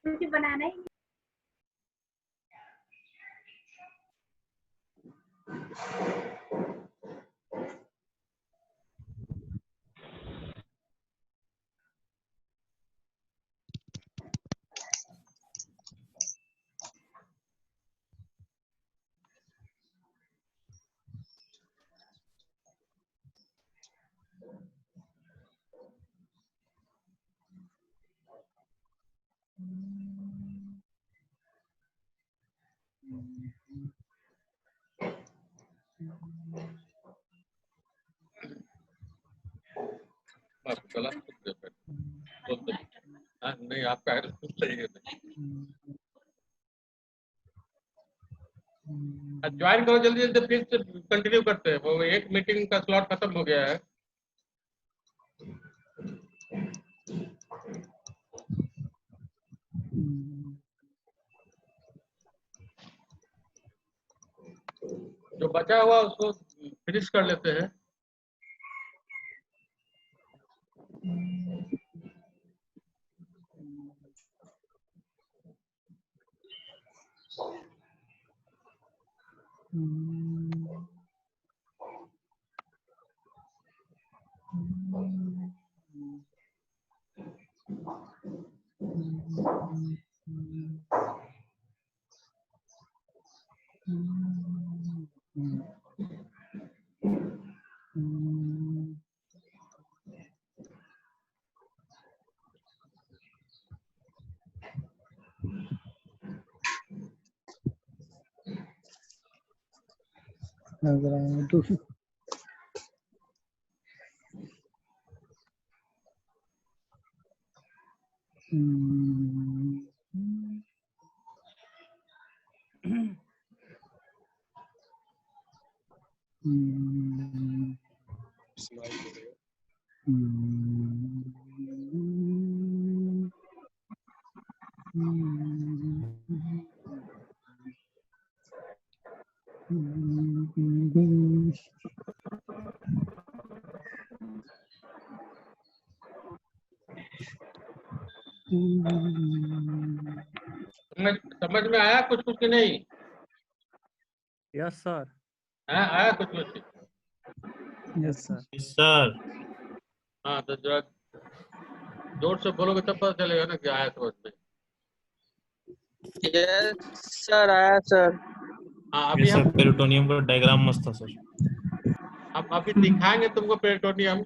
कुछ बनाना ही नहीं आपका सही है। ज्वाइन करो जल्दी जल्दी, फिर से कंटिन्यू करते हैं। वो एक मीटिंग का स्लॉट खत्म हो गया है। जो बचा हुआ उसको फिनिश कर लेते हैं। समझ में आया कुछ कुछ कि नहीं? Yes sir. आया कुछ कुछ? Yes sir. सर हाँ तो जरा जोर से बोलोगे तब पता चलेगा ना कि आया समझ में। यस सर, आया सर। हाँ ये अभी सर हम पेरिटोनियम का डायग्राम मस्त था सर। अभी दिखाएंगे तुमको पेरिटोनियम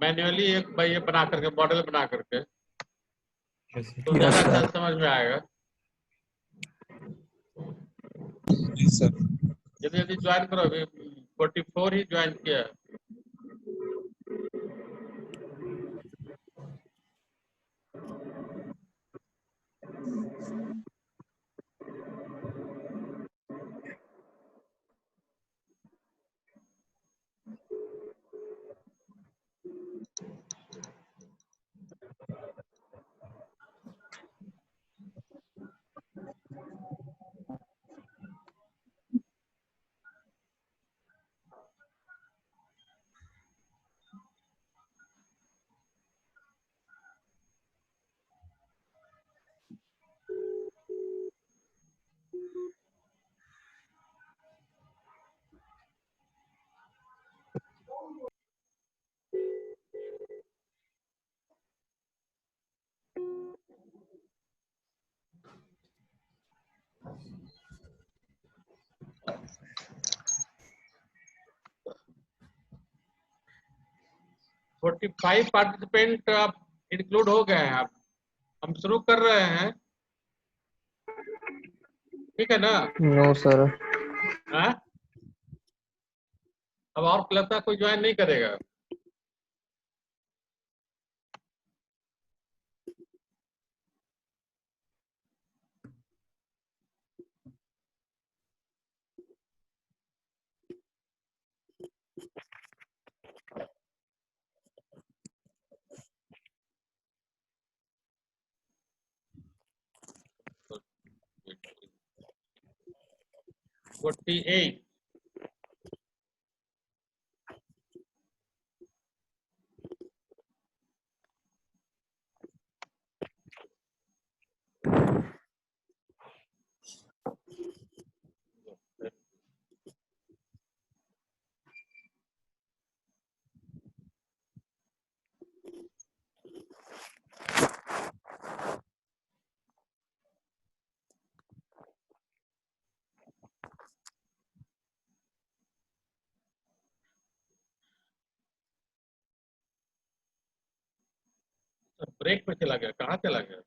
मैन्युअली, एक भाई ये बना करके मॉडल बना करके, तो ज्यादा अच्छा समझ में आएगा। जल्दी जल्दी ज्वाइन करो, अभी 44 ही ज्वाइन किया है। फोर्टी 45 पार्टिसिपेंट अब इंक्लूड हो गए हैं। अब हम शुरू कर रहे हैं, ठीक है ना? No sir. हाँ अब और लगता कोई ज्वाइन नहीं करेगा। फोर्टी 48 ब्रेक पे चला गया, कहाँ चला गया?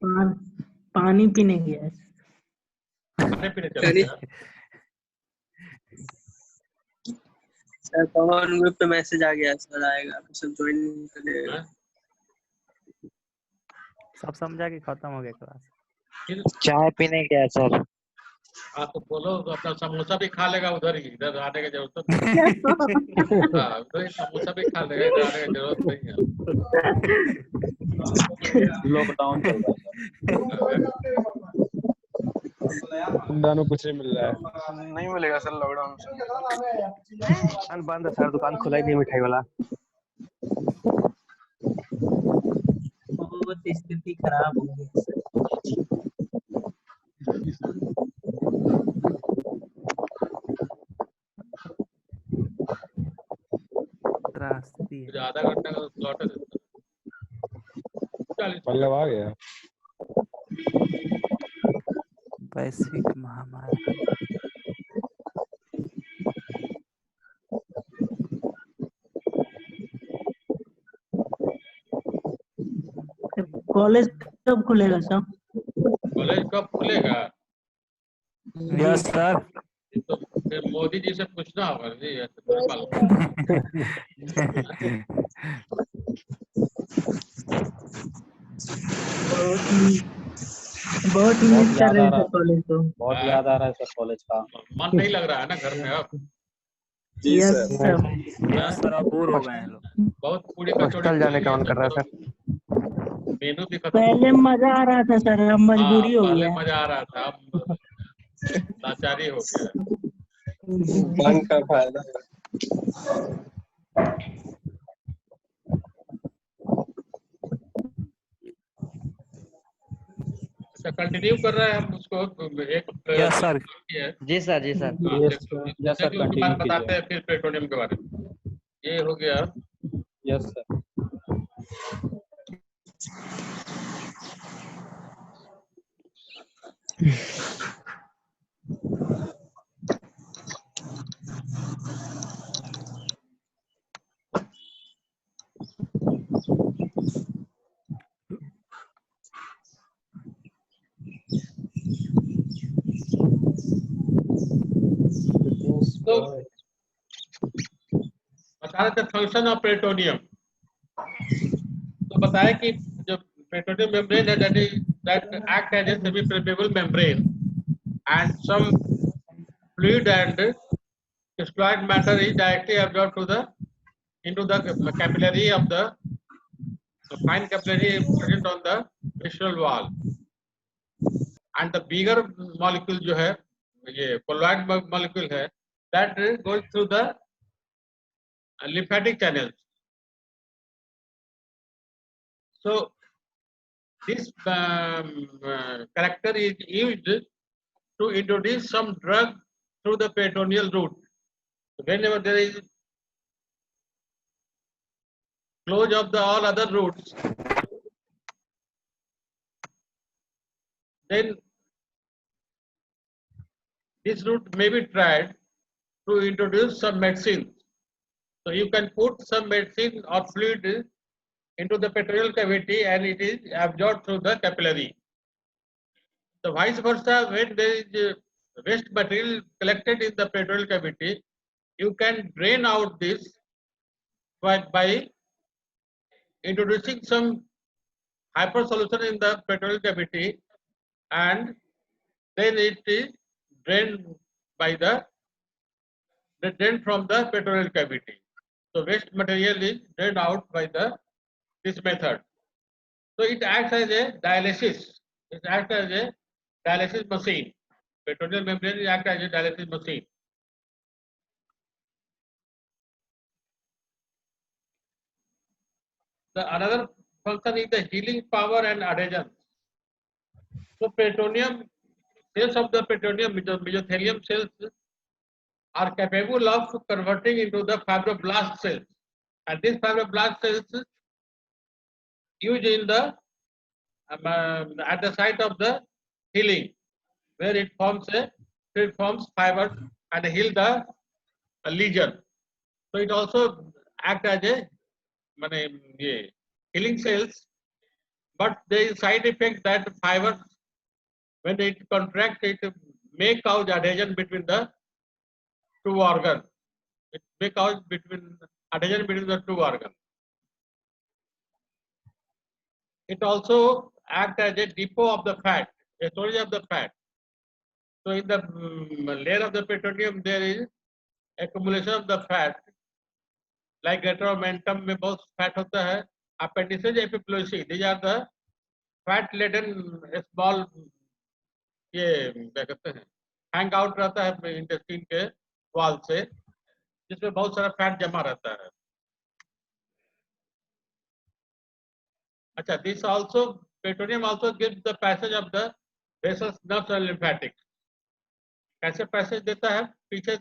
हाँ? पानी पीने गया है। खाने पीने चला गया? सर कॉमन ग्रुप पे मैसेज आ गया सर, आएगा तो सब ज्वाइन करेगा। हाँ? सब समझा के खत्म हो गया क्लास। फिर चाय पीने गया सर। आप तो बोलो तो अपना समोसा भी खा लेगा उधर ही, इधर आने की जरूरत नहीं। हाँ, उधर ही समोसा भी खा लेगा, इधर आने की जरूरत नहीं है। लॉकडाउन चल रहा है, में कुछ नहीं मिल रहा है। नहीं मिलेगा सर लॉकडाउन से। दुकान बंद है सर, दुकान खुला ही नहीं मिठाई वाला। बहुत स्थिति खराब हो गई सर। त्रासदी है। मुझे आधा घंटा का स्लॉट है, 40 पल्लव आ गया। वैश्विक महामारी। कॉलेज कब खुलेगा सर? कॉलेज कब खुलेगा? Yes sir. ये तो फिर मोदी जी से पूछना होगा जी, ऐसे थोड़ी मालूम। बहुत मिस कर रहे थे कॉलेज को। बहुत याद आ रहा है सर कॉलेज का। मन नहीं लग रहा है ना घर में अब? Yes sir. सर अब बोर हो गए हैं लोग। बहुत पूरी हॉस्टल जाने का मन कर रहा है सर। मेनू भी खत्म। पहले मजा आ रहा था सर, अब मजबूरी हो पहले गया। मजा आ रहा था, अब लाचारी हो गया। बंद का फायदा। अच्छा, कंटिन्यू कर रहे हैं हम उसको। एक यस सर। जी सर, जी सर। हाँ, यस देखो, सर, उसके बाद कंटिन्यू बताते कीजिए। हैं फिर पेट्रोलियम के बारे में। ये हो गया। Yes sir. तो बता रहे थे फंक्शन ऑफ प्लेटोनियम। तो बताया कि जो प्लेटोनियम मेम्ब्रेन है, that act as a semi permeable membrane, and some fluid and crystalline matter is directly absorbed into the capillary of the fine capillary present on the visceral wall, and the bigger molecule जो है, ये colloid molecule है, that goes through the lymphatic channels. So this character is used to introduce some drug through the peritoneal route. Whenever there is close of the all other routes, then this route may be tried to introduce some medicine. So you can put some medicine or fluid into the peritoneal cavity and it is absorbed through the capillary. So vice versa, when there is waste material collected in the peritoneal cavity, you can drain out this by introducing some hyper solution in the peritoneal cavity, and then it is drained from the peritoneal cavity. So waste material is drained out by this method. So it acts as a dialysis. It acts as a dialysis machine. Peritoneal membrane acts as a dialysis machine. The another function is the healing power and adhesion. So peritoneum cells of the peritoneum, mesothelium cells, are capable of converting into the fibroblast cells, and these fibroblast cells used in the at the site of the healing, where it forms fibers and heal the lesion. So it also act as a healing cells, but there is side effect that fiber, when it contracts, it may cause adhesion between the two organs. It may cause adhesion between the two organs. It also acts as a depot of the fat, a storage of the fat. So in the layer of the peritoneum, there is accumulation of the fat. Like retromentum में बहुत fat होता है. Appendices epiploicy, these are the fat laden small, ये क्या कहते हैं, hang out रहता है intestine के wall से, जिसमें बहुत सारा fat जमा रहता है. अच्छा, this also, peritoneum also gives the passage of the vessels, nerves and lymphatics. कैसे पैसेज देता है पीछे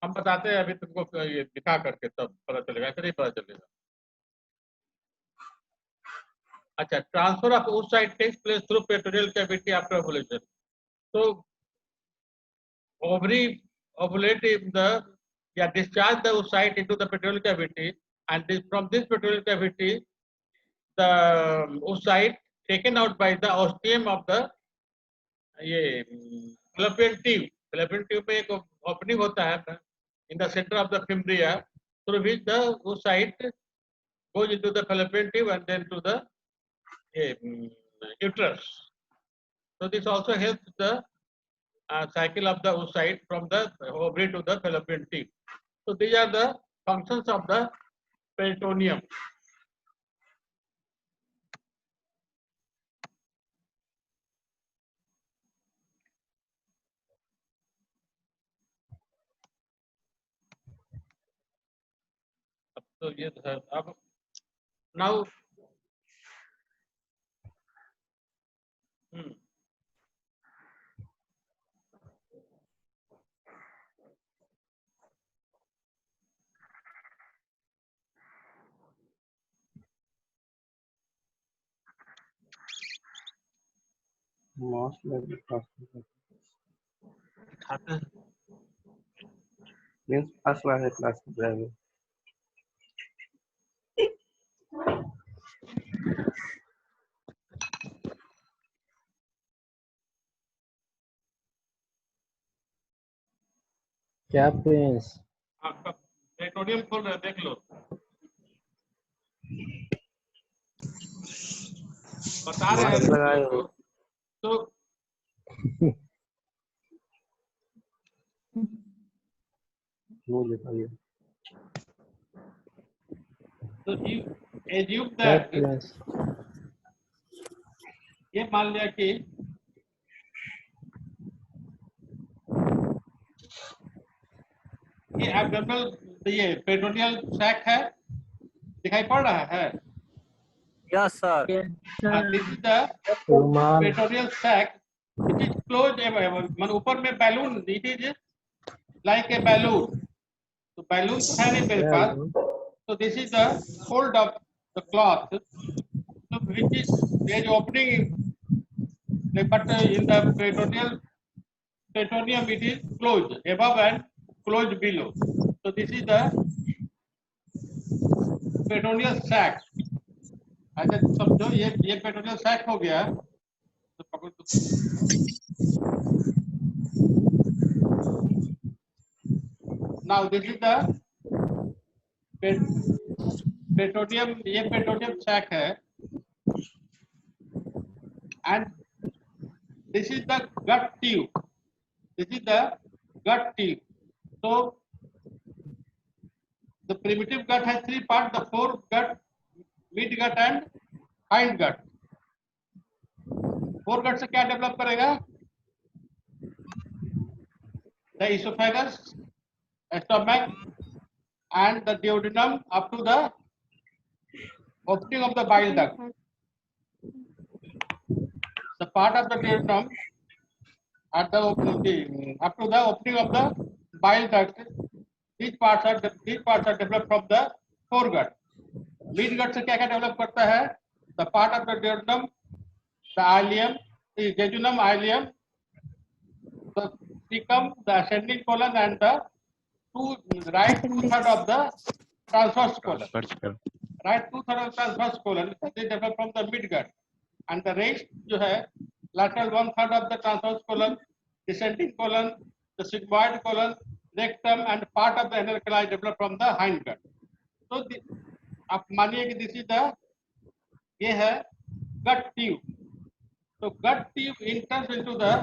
हम बताते हैं, अभी तुमको ये दिखा करके तब पता चलेगा, ऐसे नहीं पता चलेगा. अच्छा, transfer of oocyte takes place through peritoneal cavity after ovulation. So ovary ovulate discharge the oocyte into the peritoneal cavity, and from this peritoneal cavity the oocyte taken out by the ostium of the fallopian tube. Fallopian tube में एक opening होता है in the center of the fimbria, through which the oocyte goes into the fallopian tube and then to the uterus. So this also helps the cycle of the oocyte from the ovary to the fallopian tube. So these are the functions of the peritoneum. So yes, now most likely means first class driver. क्या Prince? आपका peritoneum खोल रहे देख लो, बता रहे हैं लगाए हो। तो मुझे बताइए। So you assume क्या that, प्रिंस? ये मान लिया कि ये एब्डोमिनल ये पेरिटोनियल सैक है, दिखाई पड़ रहा है? Yes sir. This is the रुमाल. peritoneal sac. It is closed, मतलब ऊपर में balloon, it is like a balloon. तो balloon है नहीं मेरे पास. So this is the fold of the cloth, so which is there is opening, but in the peritoneum it is closed above and closed below. So this is the peritoneal sac. अच्छा समझो, ये peritoneal sac हो गया. तो पकड़ तो now this is the peritoneum, ये peritoneum sac है, and this is the gut tube. This is the gut tube. So the primitive gut has three parts: the foregut, midgut and hindgut. Foregut से क्या develop करेगा? The esophagus, stomach, and the duodenum up to the opening of the bile duct. The part of the duodenum at the opening, up to the opening of the bile duct. These parts are developed from the foregut. Midgut से क्या develop करता है? The part of the duodenum, the ileum, the jejunum, ileum, the cecum, the ascending colon, and the write 2/3 of the transverse colon. Write 2/3 of transverse colon that is developed from the midgut, and the rest जो है lateral 1/3 of the transverse colon, descending colon, the sigmoid colon, rectum and part of the inner canal developed from the hindgut. So आप मानिए कि this is the ये है gut tube. So gut tube enters into the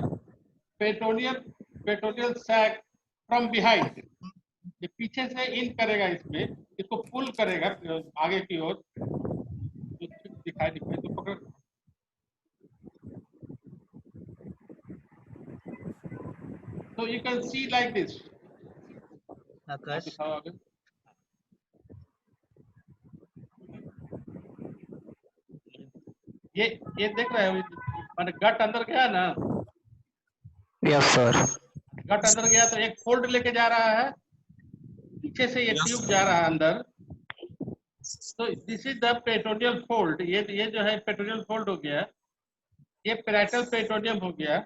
peritoneal sac from behind. ये पीछे से इन करेगा, इसमें इसको पुल करेगा आगे की ओर, दिखाई नहीं तो पकड़। So you can see like this. आकाश ये देख रहे हो, मैंने गट अंदर गया ना, यस सर। गट अंदर गया तो एक फोल्ड लेके जा रहा है, पीछे से ये ट्यूब जा रहा है अंदर। तो this is the peritoneal fold. ये जो है पेरिटोनियल फोल्ड हो गया, ये पैराइटल पेरिटोनियम हो गया,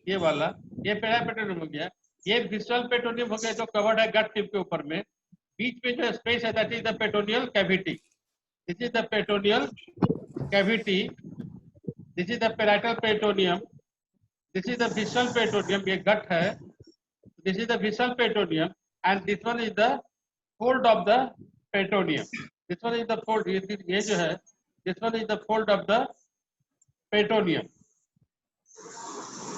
ये वाला ये पैराइटल पेरिटोनियम हो गया, ये विसरल पेरिटोनियम हो गया जो कवर्ड है गट टिप के ऊपर में। बीच में जो स्पेस है that is the peritoneal cavity. This is the peritoneal cavity, this is the parietal peritoneum, this is the visceral peritoneum, ये गट है, this is the visceral peritoneum and this one is the fold of the peritoneum. This one is the fold, ये जो है this one is the fold of the peritoneum.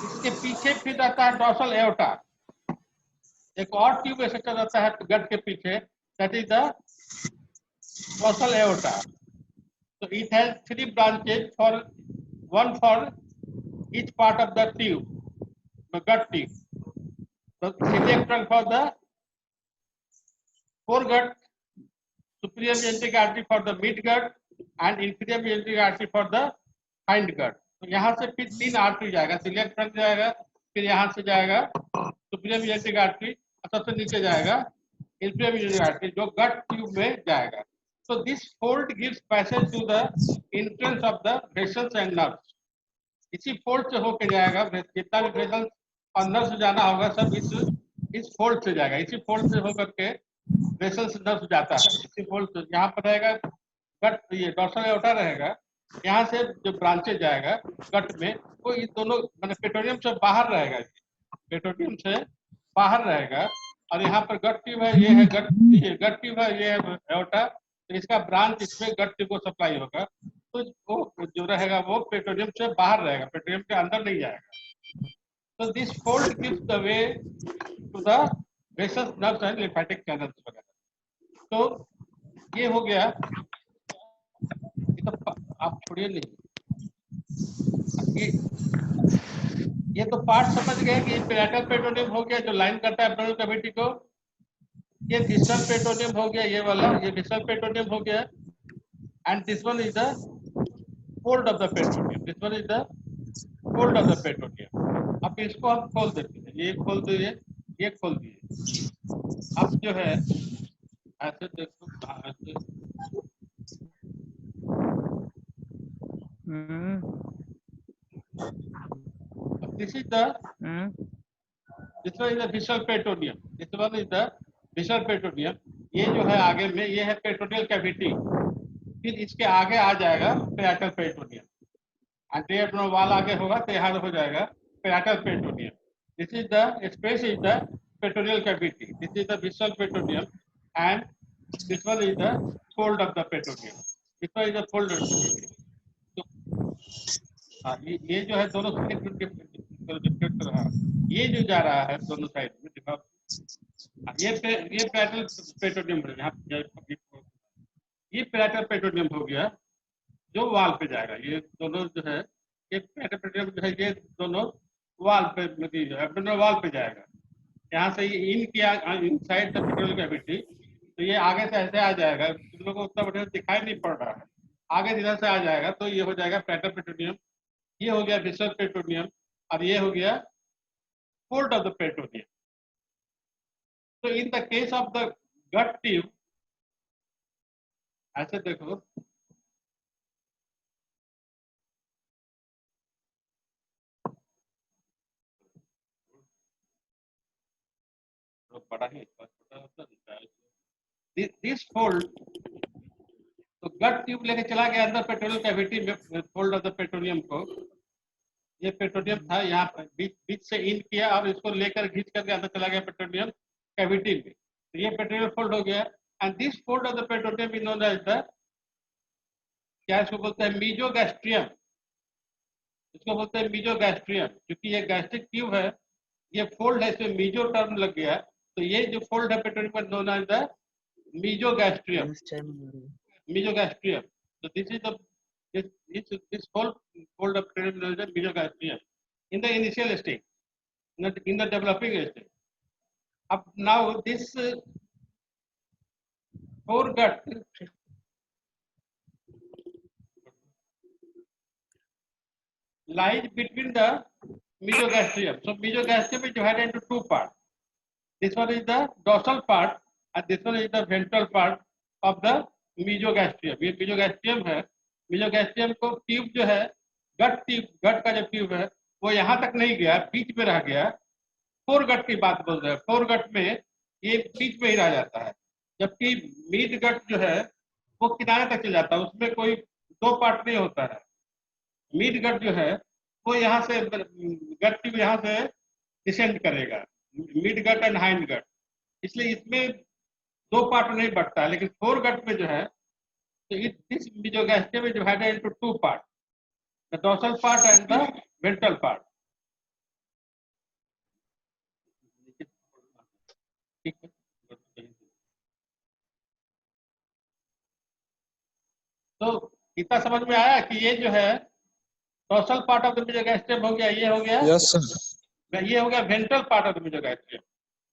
इसके पीछे फिर आता है डॉर्सल एओर्टा, एक और ट्यूब ऐसे चल जाता है गट के पीछे, that is the dorsal aorta. So it has 3 branches, one for each part of the tube, the gut tube. So celiac trunk for the foregut, superior mesenteric artery for the midgut and inferior mesenteric artery for the hindgut. तो यहाँ से फिर 3 artery जाएगा, celiac trunk जाएगा, फिर यहाँ से जाएगा superior mesenteric artery, सबसे नीचे जाएगा inferior mesenteric artery जो gut tube में जाएगा. So this fold gives passage to the entrance of the vessels and nerves. इसी fold से होके जाएगा, जितना भी vessels और nerves जाना होगा सब इस fold से जाएगा, इसी fold से होकर के वेसल्स नर्व जाता है, इसी फोल्ड से यहाँ पर रहेगा गट, ये डॉर्सल एओर्टा रहेगा, यहाँ से जो ब्रांचेज जाएगा गट में वो इन दोनों माने पेरिटोनियम से बाहर रहेगा, पेरिटोनियम से बाहर रहेगा, और यहाँ पर गट ट्यूब है, ये है गट ट्यूब है, ये है एओर्टा, तो इसका ब्रांच इसमें गट ट्यूब को सप्लाई होगा, तो वो जो रहेगा वो पेरिटोनियम से बाहर रहेगा, पेरिटोनियम के अंदर नहीं जाएगा. तो this fold gives the way to the vessels, nerves and lymphatic channels वगैरह. तो ये हो गया, तो आप छोड़िए नहीं, ये तो पार्ट समझ गए कि पैराइटल पेरिटोनियम हो गया जो लाइन करता है एब्डोमिनल कैविटी को, ये विसरल पेरिटोनियम हो गया, ये वाला ये विसरल पेरिटोनियम हो गया, and this one is the fold of the peritoneum, this one is the fold of the peritoneum. अब इसको हम खोल देते हैं, ये खोल दिए, ये खोल दिए. अब जो है ऐसे देखो, ऐसे this is the this one is the visceral peritoneum, this one is the visceral peritoneum. ये जो है आगे में ये है पेरिटोनियल कैविटी, फिर इसके आगे आ जाएगा पैराइटल पेरिटोनियम, एंटीरियर वाल आगे होगा तो यहाँ हो जाएगा parietal peritoneum. This is the space is the peritoneal cavity, this is the visceral peritoneum and this one is the fold of the peritoneum, this one is the fold of the peritoneum. ये जो है दोनों side ये जो जा रहा है दोनों साइड में दिखाओ, ये पैराइटल पेरिटोनियम है, यहाँ ये पैराइटल पेरिटोनियम हो गया जो वाल पे जाएगा. ये दोनों जो है ये पैराइटल पेरिटोनियम जो है ये दोनों वाल पे एब्डोमिनल वाल पे जाएगा. यहाँ से ये इन किया इनसाइड द पेरिटोनियल कैविटी, तो ये आगे से ऐसे आ जाएगा, तुम लोगों को उतना बढ़िया दिखाई नहीं पड़ रहा है, आगे इधर से आ जाएगा तो ये हो जाएगा पैराइटल पेरिटोनियम, ये हो गया विसरल पेरिटोनियम, और ये हो गया फोल्ड ऑफ द पेरिटोनियम. तो in the case of the gut tube ऐसे देखो, बड़ा ही this fold, तो गट ट्यूब लेके चला गया अंदर पेट्रोलियम कैविटी में, फोल्ड ऑफ द पेट्रोलियम को, ये पेट्रोलियम था यहाँ पर बीच से इन किया और इसको लेकर खींच करके अंदर चला गया पेट्रोलियम कैविटी में, तो ये पेट्रोलियम फोल्ड हो गया। And this fold of the peritoneum is known as the, क्या इसको बोलते हैं, मीजोगैस्ट्रियम, इसको बोलते हैं मीजोगैस्ट्रियम, क्योंकि ये गैस्ट्रिक ट्यूब है, ये फोल्ड है, इसमें मीजो टर्म लग गया, तो ये जो फोल्ड है petroleum known as the mesogastrium, mesogastrium. So this is the this whole fold of petroleum known as mesogastrium in the initial stage, in the developing stage. Up now this foregut lies between the mesogastrium. So mesogastrium is divided into two parts. This one is the dorsal part and this one is the ventral part of the मीजोगैस्ट्रियम। ये मीजोगैस्ट्रियम है, मीजोगैस्ट्रियम को tube जो है, गट tube, गट का जो tube है वो यहाँ तक नहीं गया, बीच में रह गया। फोरगट की बात बोल रहे हैं, फोरगट में ये बीच में ही रह जाता है, जबकि मीड गट जो है वो किनारे तक चल जाता है, उसमें कोई दो पार्ट नहीं होता है। मीड गट जो है वो यहाँ से गट ट्यूब यहाँ से डिसेंड करेगा, mid gut and hind gut, इसलिए इसमें दो पार्ट नहीं बढ़ता है। लेकिन फोरगट में जो है, तो this mesogastrium is divided into two part, the dorsal part and the ventral part. ठीक है, तो इतना समझ में आया कि ये जो है डोर्सल पार्ट ऑफ द मीजोगैस्ट्रियम हो गया, ये हो गया, यस सर, ये हो गया ventral part of the mesogastrium,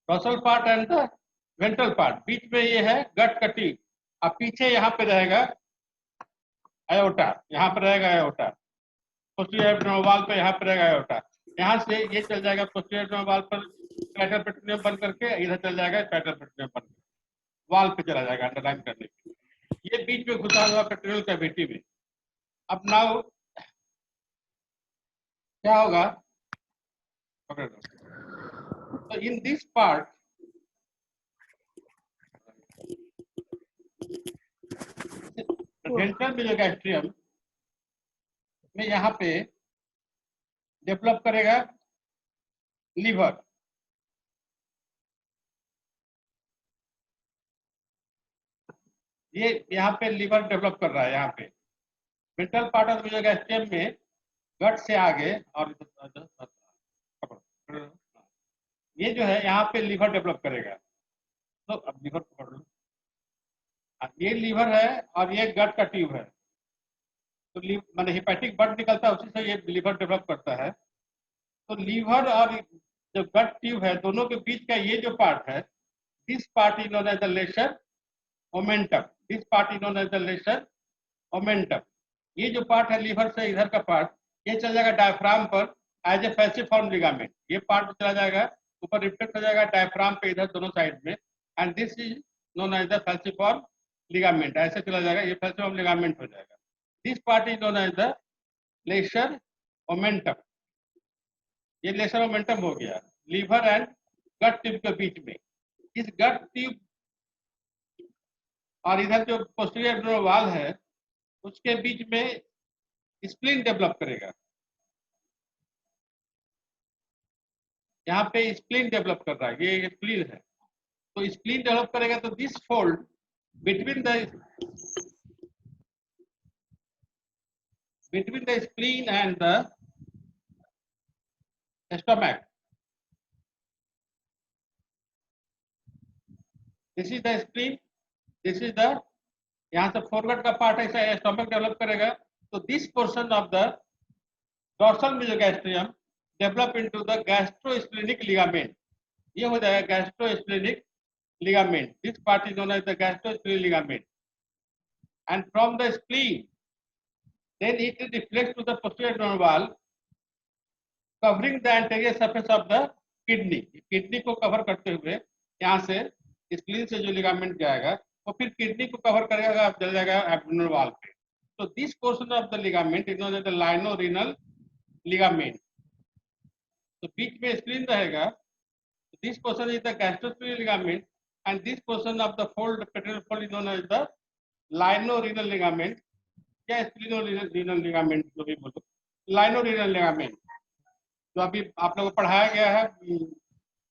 dorsal part and the ventral part. बीच में ये है गट का ट्यूब, अब पीछे यहाँ पे रहेगा आयोटा, यहाँ पे रहेगा आयोटा, पोस्टीरियर एब्डोमिनल वॉल पे यहाँ पे रहेगा आयोटा, यहाँ से ये चल जाएगा पोस्टीरियर एब्डोमिनल वॉल पर पैटर्न पेट्रोलियम बन करके, इधर चल जाएगा पैटर्न पेट्रोलियम बन करके वॉल पे चला जाएगा अंडरलाइन करने के लिए, ये बीच में घुसा हुआ पेट्रोलियम कैविटी में। अब नाउ क्या होगा, तो इन दिस पार्ट वेंट्रल मीजोगैस्ट्रियम में यहाँ पे डेवलप करेगा लीवर, ये यहाँ पे लीवर डेवलप कर रहा है, यहाँ पे वेंट्रल पार्ट ऑफ मीजोगैस्ट्रियम में गट से आगे, और ये जो है यहाँ पे लीवर डेवलप करेगा। तो अब लीवर पकड़ लो, ये लीवर है और ये गट का ट्यूब है, तो माने हेपेटिक बट निकलता है, उसी से ये लीवर डेवलप करता है। तो लीवर और जो गट ट्यूब है दोनों के बीच का ये जो पार्ट है, this part is known as the lesser omentum, this part is known as the lesser omentum. ये जो पार्ट है लीवर से इधर का पार्ट, ये चल जाएगा डायफ्राम पर एज ए फैल्सिफॉर्म लिगामेंट, ये पार्ट चला जाएगा ऊपर, रिफ्लेक्ट हो जाएगा डायफ्राम पे इधर दोनों साइड में, and this is known as the falciform ligament, ऐसे चला जाएगा, ये फैल्सिफॉर्म लिगामेंट हो जाएगा। This part is known as the lesser omentum, ये लेसर ओमेंटम हो गया लीवर एंड गट ट्यूब के बीच में। इस गट ट्यूब और इधर जो पोस्टीरियर एब्डोमिनल वॉल है उसके बीच में स्प्लीन डेवलप करेगा, यहाँ पे स्प्लीन डेवलप कर रहा है, ये स्प्लीन है, तो स्प्लीन डेवलप करेगा, तो this fold between the spleen and the stomach, this is the spleen, this is the, यहाँ से फोरगट का पार्ट है, स्टोमक डेवलप करेगा, तो this portion of the dorsal mesogastrium develop into the gastrosplenic ligament, ये हो जाएगा gastrosplenic ligament. This part is known as the gastrosplenic ligament, and from the spleen then it reflects to the posterior abdominal wall, covering the anterior surface of the kidney, kidney को cover करते हुए यहाँ से spleen से जो ligament जाएगा वो फिर किडनी को कवर करेगा, चल जाएगा एब्डोमिनल वॉल पे। तो this portion of the ligament is known as the lienorenal ligament, तो बीच में स्प्लीन रहेगा, this portion is the gastrosplenic ligament and this portion of the fold, petrolatum fold, is known as the lienorenal ligament या splenorenal ligament जो भी बोलो, lienorenal ligament जो अभी आप लोगों को पढ़ाया गया है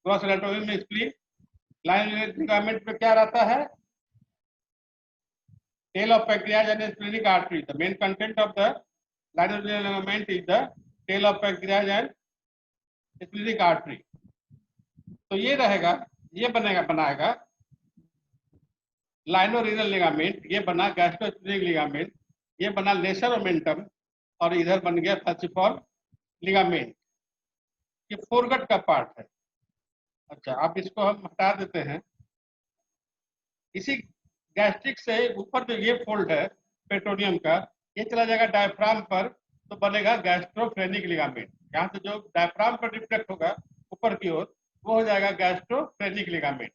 ग्रॉस एनाटॉमी में। स्प्लीन lienorenal ligament में क्या रहता है? Tail of pancreas and splenic artery. The main content of the lienorenal ligament is the tail of pancreas and splenic artery. तो ये रहेगा, ये बनाएगा लाइनोरेनल लिगामेंट, ये बना गैस्ट्रोस्प्लेनिक लिगामेंट, ये बना लेसर ओमेंटम, और इधर बन गया फैसिफॉर्म लिगामेंट। ये फोरगट का पार्ट है। अच्छा, अब इसको हम हटा देते हैं। इसी गैस्ट्रिक से ऊपर जो ये फोल्ड है पेट्रोनियम का, ये चला जाएगा डायफ्राम पर, तो बनेगा गैस्ट्रोफ्रेनिक लिगामेंट। यहाँ से जो डायफ्राम पर रिफ्लेक्ट होगा ऊपर की ओर, वो हो जाएगा गैस्ट्रोफ्रेनिक लिगामेंट।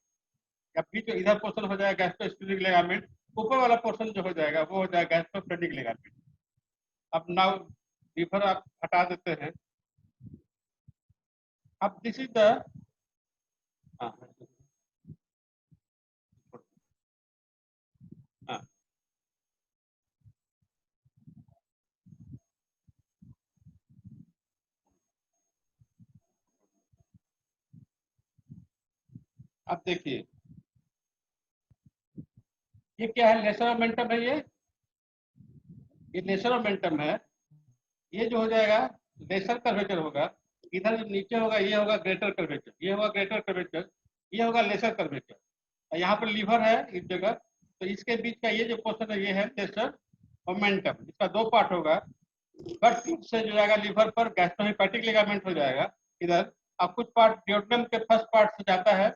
या फिर जो इधर पोर्शन हो जाएगा गैस्ट्रोस्प्लेनिक लिगामेंट, ऊपर वाला पोर्शन जो हो जाएगा वो हो जाएगा गैस्ट्रोफ्रेनिक लिगामेंट। अब नाउ लीवर आप हटा देते हैं। अब दिस इज द अब देखिए ये क्या है? लेसर ओमेंटम है। ये लेसर ओमेंटम है। ये जो हो जाएगा लेसर कर्वेचर होगा। इधर जो नीचे होगा ये होगा ग्रेटर कर्वेचर, ये होगा ग्रेटर कर्वेचर, ये होगा लेसर कर्वेचर। यहाँ पर लीवर है इस जगह, तो इसके बीच का ये जो पोर्शन है ये है लेसर ओमेंटम। इसका दो पार्ट होगा। गट ट्यूब से जो जाएगा लीवर पर गैस्ट्रोहेपेटिक लिगामेंट हो जाएगा इधर। अब कुछ पार्ट ड्यूडेनम के फर्स्ट पार्ट से जाता है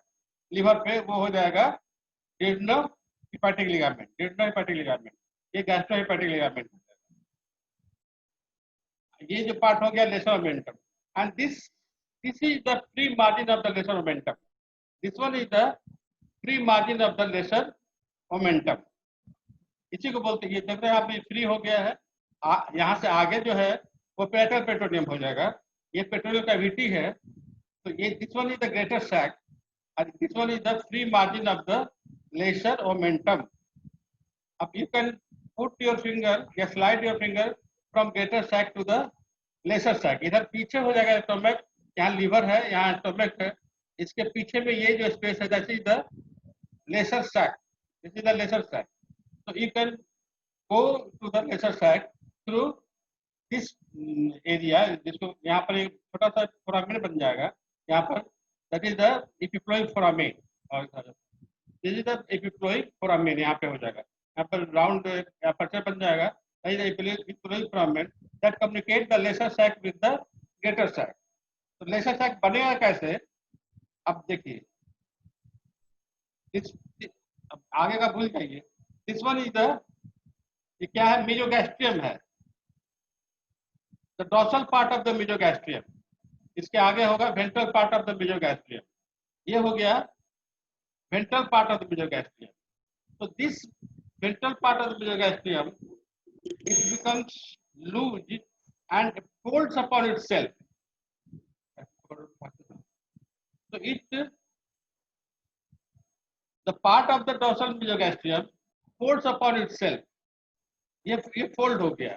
लीवर पे, वो हो जाएगा ड्यूडेनोहेपेटिक लिगामेंट। ड्यूडेनोहेपेटिक लिगामेंट ये गैस्ट्रोहेपेटिक लिगामेंट। ये जो पार्ट हो गया lesser omentum, and this is the free margin of the lesser omentum. This one is the free margin of the lesser omentum. इसी को बोलते हैं। ये देख रहे हैं आप, ये फ्री हो गया है। यहाँ से आगे जो है वो पेटल पेट्रोनियम हो जाएगा। ये पेट्रोनियम कैविटी है, तो ये this one is the greater sac and this one is the free margin of the lesser omentum. अब you can put your finger या slide your finger from greater sac to the lesser sac. इधर पीछे हो जाएगा stomach, यहाँ liver है, यहाँ stomach है। इसके पीछे में ये जो स्पेस है that is the lesser sac. This is the lesser sac. So you can go to the lesser sac through this area, जिसको यहाँ पर एक छोटा सा फोरामेन बन जाएगा यहाँ पर, that is the epiploic foramen, और this is the epiploic foramen यहाँ पे हो जाएगा। यहाँ पर राउंड अपर्चर बन जाएगा, that is the epiploic foramen that communicate the lesser sac with the greater sac. तो लेसर सैक बनेगा कैसे? अब देखिए अब आगे का भूल जाइए। दिस वन इज द, ये क्या है? मेसोगैस्ट्रियम है, the dorsal part of the mesogastrium. इसके आगे होगा ventral part of the mesogastrium. ये हो गया ventral part of the mesogastrium. तो this ventral part of the mesogastrium it becomes loose and folds upon itself. So the part of the dorsal mesogastrium folds upon itself. ये fold हो गया,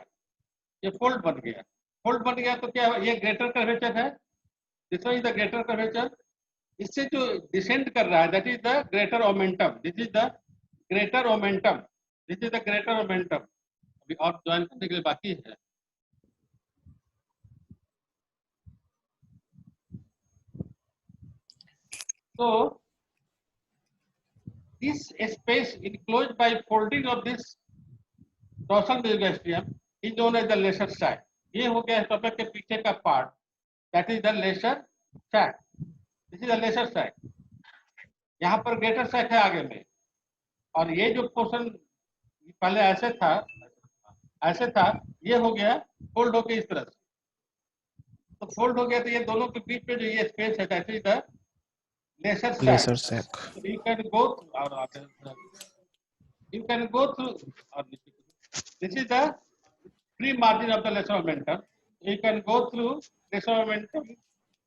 ये fold बन गया। फोल्ड बन गया तो क्या ये ग्रेटर कर्वेचर है। This is the greater curvature. इससे जो डिसेंड कर रहा है that is the greater omentum. This is the greater omentum. This is the greater omentum. अभी और ज्वाइन करने के लिए बाकी है। So this space enclosed by folding of this dorsal mesogastrium is known as the lesser sac. ये हो गया स्टोमक के पीछे का part, that is the lesser sac. This is the lesser sac. यहाँ पर ग्रेटर sac है आगे में, और ये जो पोर्शन पहले ऐसे था, ये हो गया फोल्ड होके इस तरह से। तो फोल्ड हो गया तो ये दोनों के बीच में जो ये स्पेस है that is the lesser sac. So you can go through this is the free margin of the lesser omentum. You can go through lesser omentum,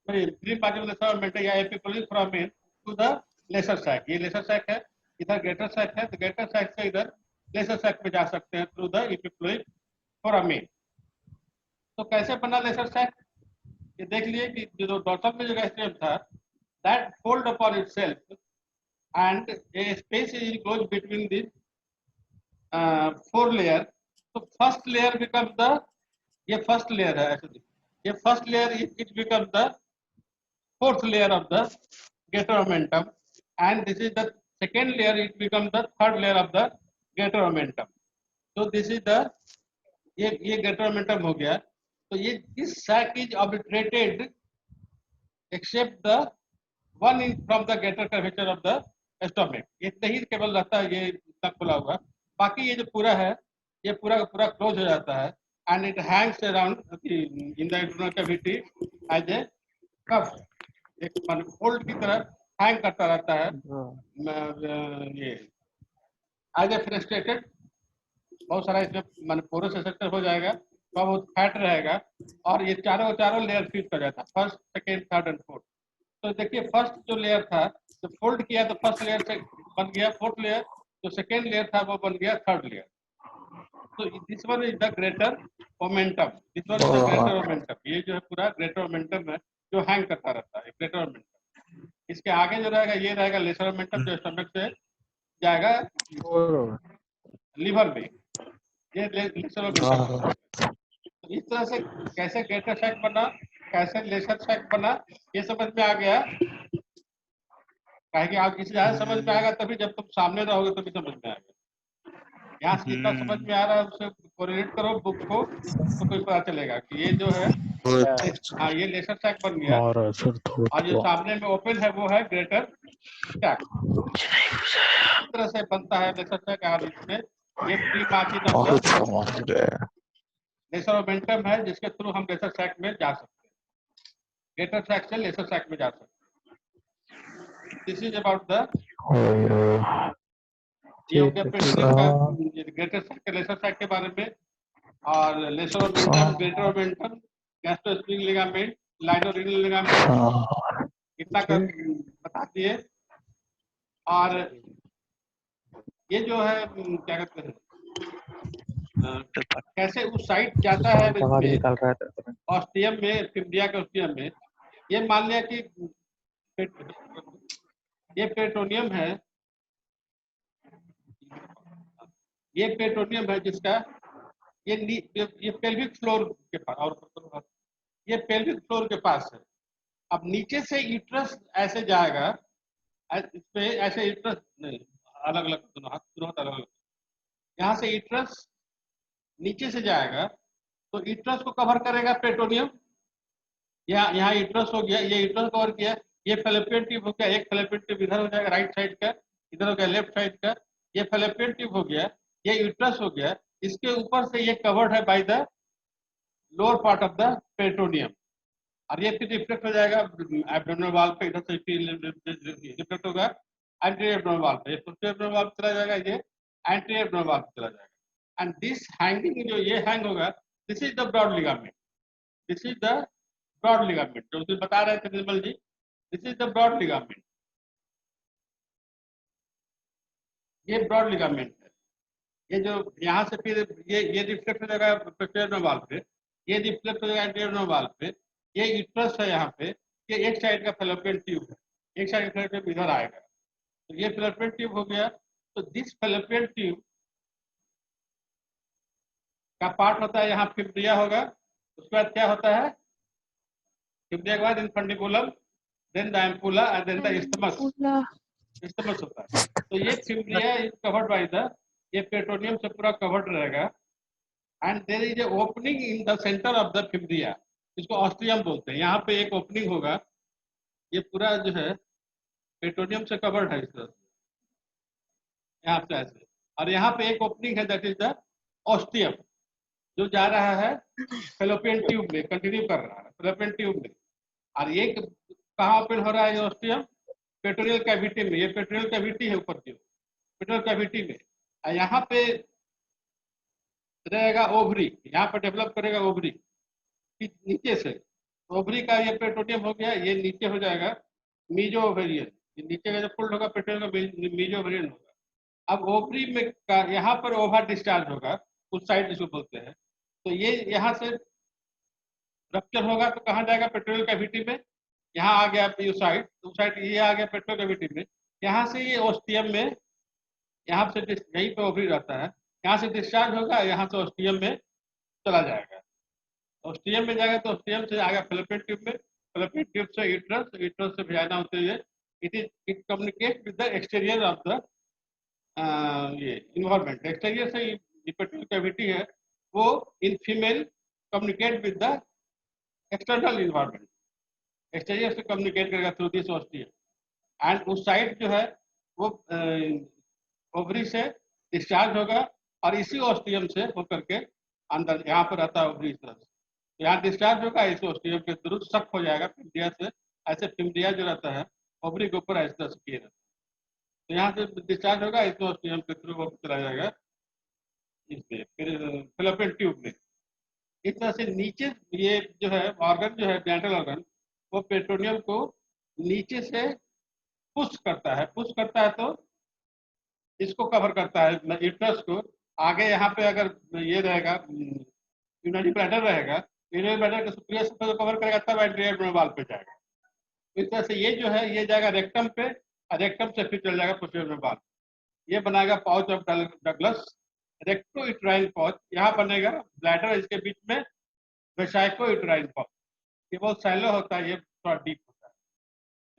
free margin of the lesser omentum या epiploic foramen to the lesser sac, ये lesser sac है, इधर greater sac है, तो greater sac से इधर laser sac में जा सकते हैं थ्रू द इपिफ्लोइक फोरामेन। तो कैसे बना लेसर सैक, ये देख लिए कि जो डॉर्सल में जो गैस्ट्रियम था, that fold upon itself and A space is enclosed between this 4 layer. तो फर्स्ट लेयर बिकम द, ये फर्स्ट लेयर है ऐसे, ये first layer it become the fourth layer of the greater omentum, and this is the second layer, it becomes the third layer of the greater omentum. So this is the, ये greater omentum हो गया। तो ये this sac is obliterated except the 1 inch from the greater curvature of the stomach, इतना ही केवल रहता है, ये इतना खुला हुआ, बाकी ये जो पूरा है ये पूरा का पूरा क्लोज हो जाता है, and it hangs around in the internal cavity as a cuff, एक फोल्ड की तरह हैंग करता रहता है। ये एज ए फ्रस्ट्रेटेड, बहुत सारा इसमें मान पोरस स्ट्रक्चर हो जाएगा, तो बहुत फैट रहेगा, और ये चारों लेयर फिट कर जाता है, first second third and fourth. तो देखिए फर्स्ट जो लेयर था तो फोल्ड किया तो फर्स्ट लेयर से बन गया फोर्थ लेयर, जो सेकेंड लेयर था वो बन गया थर्ड लेयर। तो this one is the greater omentum, this one is the greater omentum, ये जो है पूरा ग्रेटर ओमेंटम है जो हैंग करता रहता है, ग्रेटर ओमेंटम। इसके आगे जो रहेगा ये रहेगा लेसर ओमेंटम, जो स्टमक से जाएगा लीवर में, ये लेसर ओमेंटम। तो इस तरह से कैसे ग्रेटर सैक बना, कैसे लेसर सैक बना, ये समझ में आ गया। कहे कि आप किसी ज्यादा समझ में आएगा तभी, जब तुम सामने रहोगे तभी समझ में आएगा। यहाँ से जितना समझ में आ रहा है उससे कोरिलेट करो बुक को, तो कोई पता चलेगा कि ये जो है, हाँ ये लेसर सैक बन गया, और जो सामने में ओपन है वो है ग्रेटर सैक। इस तरह से बनता है लेसर सैक, और इसमें ये pre margin of the lesser omentum है जिसके थ्रू हम लेसर सैक में जा सकते हैं, ग्रेटर सैक से लेसर सैक में जा सकते हैं। This is about the greater sac, lesser sac के बारे में, और lesser omentum, greater omentum, gastrosplenic ligament, lienorenal ligament, इतना कर बता दिए। और ये जो है क्या कहते हैं, कैसे उस साइड जाता है ऑस्टियम में, फिब्रिया के ऑस्टियम में। ये मान लिया कि ये पेरिटोनियम है, ये पेरिटोनियम है जिसका ये पेल्विक फ्लोर के पास, और ये पेल्विक फ्लोर के पास है। अब नीचे से यूट्रस ऐसे जाएगा, इसमें ऐसे यूट्रस नहीं, अलग अलग दोनों हाथ अलग अलग, यहाँ से यूट्रस नीचे से जाएगा तो यूट्रस को कवर करेगा पेरिटोनियम। यहाँ यूट्रस हो गया, ये यूट्रस कवर किया, ये फैलोपियन ट्यूब हो गया, एक फैलोपियन ट्यूब इधर हो जाएगा राइट साइड का, इधर हो गया लेफ्ट साइड का, ये फैलोपियन ट्यूब हो गया, ये यूट्रस हो गया, इसके ऊपर से ये कवर्ड है by the lower part of the peritoneum, और ये फिर रिफ्लेक्ट हो जाएगा एब्डोमिनल वाल पे, इधर से रिफ्लेक्ट होगा एंटीरियर एब्डोमिनल वाल पे, पोस्टीरियर एब्डोमिनल वाल पे चला जाएगा, ये एंटीरियर एब्डोमिनल वाल पे चला जाएगा। एंड दिस हैंगिंग, जो ये हैंग होगा, this is the broad ligament, this is the broad ligament, जो तुम बता रहे थे Nirmal ji, this is the broad ligament, ये ब्रॉड लिगामेंट है। ये जो यहाँ से फिर ये रिफ्लेक्ट हो जाएगा पोस्टीरियर एब्डोमिनल वाल पे, ये रिफ्लेक्ट हो जाएगा एंटीरियर एब्डोमिनल वाल पे, ये यूट्रस है यहाँ पे, ये एक साइड का फैलोपियन ट्यूब है, एक साइड का फैलोपियन इधर आएगा, तो ये फैलोपियन ट्यूब हो गया। तो दिस फैलोपियन ट्यूब का पार्ट होता है यहाँ फिब्रिया होगा, उसके बाद क्या होता है, फिब्रिया के बाद infundibulum, then the ampulla and then the isthmus, isthmus होता है। तो ये fimbria is covered by the, ये पेरिटोनियम से पूरा कवर्ड रहेगा, and there is a opening in the centre of the fimbria, इसको ऑस्टियम बोलते हैं। यहाँ पे एक ओपनिंग होगा, ये पूरा जो है पेरिटोनियम से कवर्ड है इस तरह से, यहाँ पे ऐसे, और यहाँ पे एक ओपनिंग है, दैट इज द ऑस्टियम, जो जा रहा है फैलोपियन ट्यूब में, कंटिन्यू कर रहा है फैलोपियन ट्यूब में। और ये कहाँ ओपन हो रहा है ऑस्टियम, पेट्रोनियल कैविटी में, ये पेट्रोनियल कैविटी है ऊपर की, पेट्रोनियल कैविटी में। यहाँ पे रहेगा ओवरी, यहाँ पर डेवलप करेगा ओवरी नीचे से, ओवरी का ये पेट्रोनियम हो गया, ये नीचे हो जाएगा मीजो ओवेरियन, ये नीचे का जो फोल्ड होगा पेट्रोनियम का मीजोमेम्ब्रेन होगा। अब ओवरी में यहाँ पर ओवर डिस्चार्ज होगा, उस साइड जिसको बोलते हैं, तो ये यहाँ से रप्चर होगा तो कहाँ जाएगा? पेट्रोनियल कैविटी में। यहाँ आ गया उस साइड ये आ गया पेट्रोनियल कैविटी में। यहाँ से ये ओस्टियम में, यहाँ से यहीं पे ओवरी रहता है, यहाँ से डिस्चार्ज होगा, यहाँ से ओस्टियम में चला जाएगा। ओस्टियम में जाएगा तो ओस्टियम से आएगा फैलोपियन ट्यूब में, फैलोपियन ट्यूब से यूट्रस, यूट्रस से वजाइना होते हुए it communicate with the exterior of the ये इन्वायरमेंट। एक्सटीरियर से पेट्रोनियल कैविटी है वो in female communicate with the external environment, exterior से कम्युनिकेट करेगा थ्रू दिस ओस्टियम। एंड उस साइड जो है वो ओवरी से डिस्चार्ज होगा और इसी ओस्टियम से होकर के अंदर यहाँ पर रहता है ओवरी इस तरह से, तो यहाँ डिस्चार्ज होगा, इस ओस्टियम के थ्रू सक हो जाएगा फिम्डिया से। ऐसे फिम्डिया जो रहता है ओवरी के ऊपर इस तरह से किए रहता है, तो यहाँ से डिस्चार्ज होगा, इस ओस्टियम के थ्रू वो चला जाएगा इसमें, फिर फैलोपियन ट्यूब में। इस तरह से नीचे ये जो है ऑर्गन जो है डेंटल ऑर्गन, वो पेट्रोनियम को नीचे से पुश करता है तो इसको कवर करता है यूट्रस को। आगे यहाँ पे अगर ये रहेगा यूरिनरी ब्लैडर रहेगा, यूरिनरी ब्लैडर के सुपीरियर सरफेस को कवर करेगा तब एंटीरियर वाल पे जाएगा। इस तरह से ये जो है ये जाएगा रेक्टम पे, और रेक्टम से फिर चल जाएगा पोस्टीरियर वाल। ये बनाएगा pouch of Douglas, recto uterine pouch. यहाँ बनेगा ब्लैडर, इसके बीच में वेसाइको यूट्राइन पाउच। ये बहुत सैलो होता है, ये थोड़ा डीप होता है।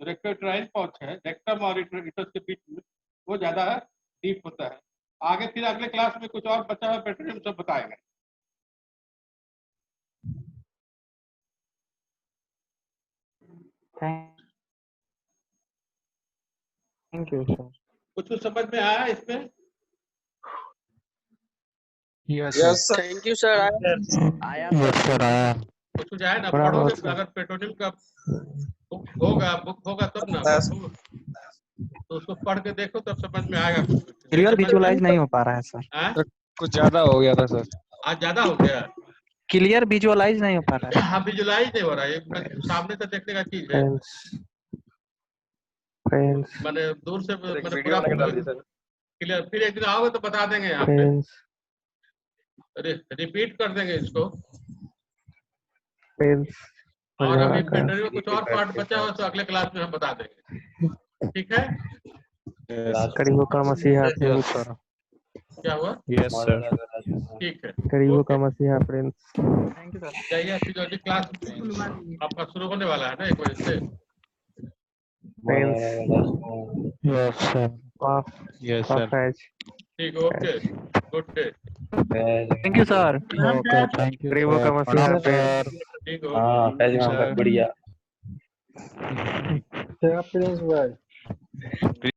रेक्टो यूट्राइन पाउच है रेक्टम और यूट्रस के बीच में, वो ज्यादा डीप होता है। आगे फिर अगले क्लास में कुछ और बचा हुआ पेट्रोनियम सब बताएंगे। Thank you sir. कुछ समझ में आया इसमें? Yes thank you sir. आया सर आया। कुछ आया ना? बड़ा पढ़ोगे बहुत अगर पेट्रोनियम का बुक होगा तब ना, तो उसको पढ़ के देखो तब समझ में आएगा। क्लियर विजुअलाइज नहीं हो पा रहा है सर। हाँ? कुछ ज्यादा हो गया था सर। आज ज्यादा हो गया? क्लियर विजुअलाइज नहीं हो पा रहा है। हाँ, विजुअलाइज नहीं हो रहा है, ये सामने से देखने का चीज है, फ्रेंड्स मैंने दूर से मैंने वीडियो पूरा बना के डाल दी सर। क्लियर। फिर एक दिन आओगे तो बता देंगे यहाँ पे, फ्रेंड्स रिपीट कर देंगे इसको। फ्रेंड्स और अभी पेट्रोनियम में कुछ और पार्ट बचा हो तो अगले क्लास में हम बता देंगे, ठीक है? करीबो का मसीहा फ्रेंड्स। क्या हुआ? Yes sir. ठीक है, करीबो ओके। का मसीहा फ्रेंड्स। Thank you sir. जाइए, फिजियोलॉजी क्लास आपका शुरू होने वाला है ना 1 बजे से। Friends yes sir. Yes sir. Perfect. ठीक, okay, good day. Thank you sir. Okay, thank you करीबो का मसीहा फ्रेंड्स। ठीक हो, हाँ पैसे सर। बढ़िया। प्रिंस भाई।